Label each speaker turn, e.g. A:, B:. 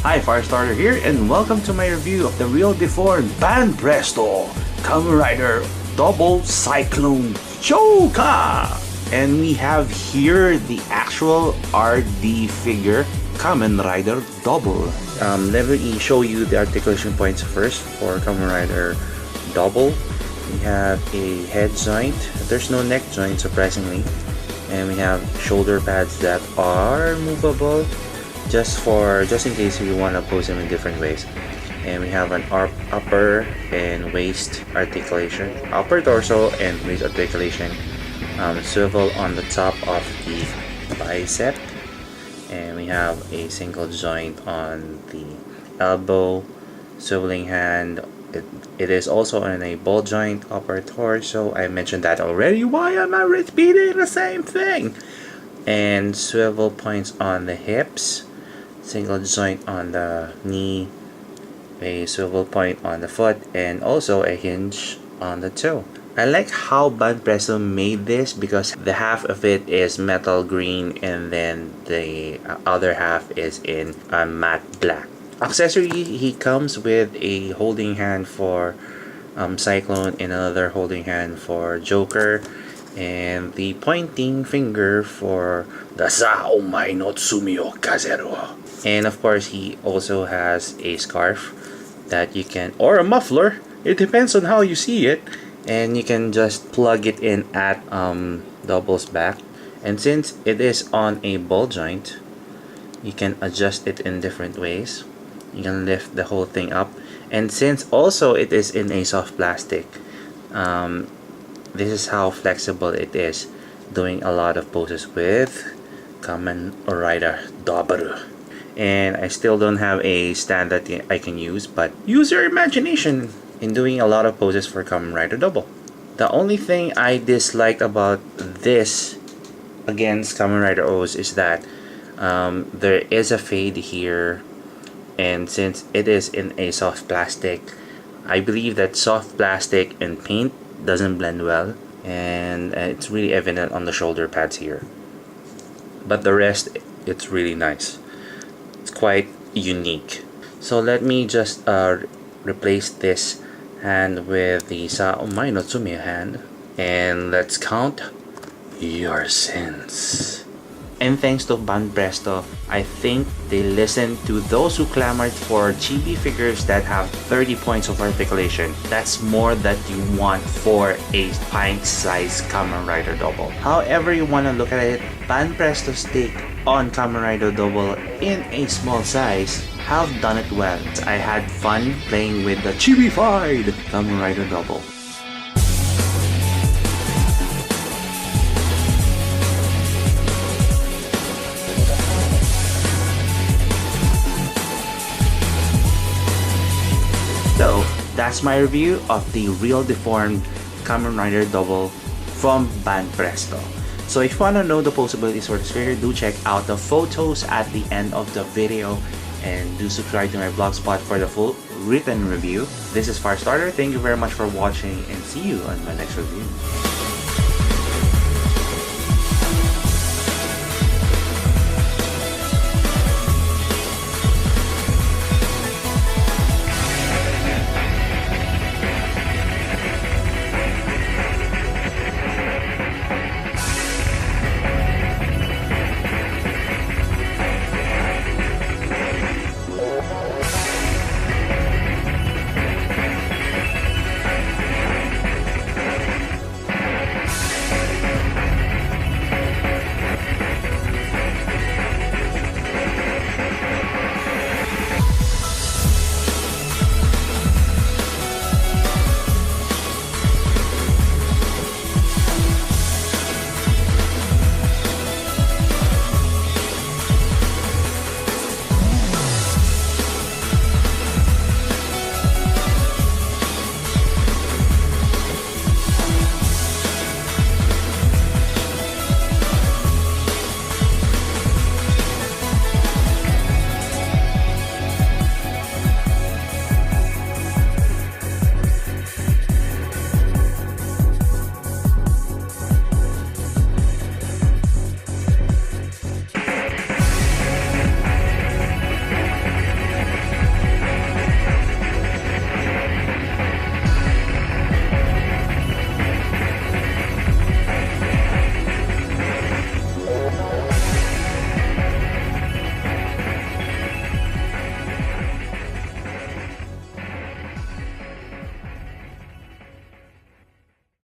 A: Hi, Firestarter here, and welcome to my review of the real Deform Banpresto Kamen Rider W Cyclone Choka! And we have here the actual RD figure Kamen Rider W. Let me show you the articulation points first for Kamen Rider W. We have a head joint. There's no neck joint, surprisingly. And we have shoulder pads that are movable, just in case you want to pose them in different ways. And we have an upper and waist articulation, upper torso and waist articulation, swivel on the top of the bicep, and we have a single joint on the elbow, swiveling hand. It is also on a ball joint, upper torso. I mentioned that already. Why am I repeating the same thing? And swivel points on the hips, single joint on the knee, a swivel point on the foot, and also a hinge on the toe. I like how Banpresto made this because the half of it is metal green and then the other half is in matte black. Accessory, he comes with a holding hand for Cyclone and another holding hand for Joker, and the pointing finger for the omae no tsumi o kazero. And of course, he also has a scarf that you can, or a muffler, it depends on how you see it, and you can just plug it in at W's back. And since it is on a ball joint, you can adjust it in different ways. You can lift the whole thing up, and since also it is in a soft plastic, this is how flexible it is, doing a lot of poses with Kamen Rider W. And I still don't have a stand that I can use, but use your imagination in doing a lot of poses for Kamen Rider W. The only thing I disliked about this against Kamen Rider O's is that there is a fade here, and since it is in a soft plastic, I believe that soft plastic and paint doesn't blend well, and it's really evident on the shoulder pads here. But the rest, it's really nice. It's quite unique. So let me just replace this hand with the omae no tsumi hand, and let's count your sins. And thanks to Banpresto, I think they listened to those who clamored for chibi figures that have 30 points of articulation. That's more that you want for a pint-sized Kamen Rider W. However you want to look at it, Banpresto's take on Kamen Rider W in a small size have done it well. I had fun playing with the chibi-fied Kamen Rider W. So that's my review of the real deformed Kamen Rider W from Banpresto. So if you want to know the possibilities for this figure, do check out the photos at the end of the video, and do subscribe to my blogspot for the full written review. This is Firestarter. Thank you very much for watching, and see you on my next review.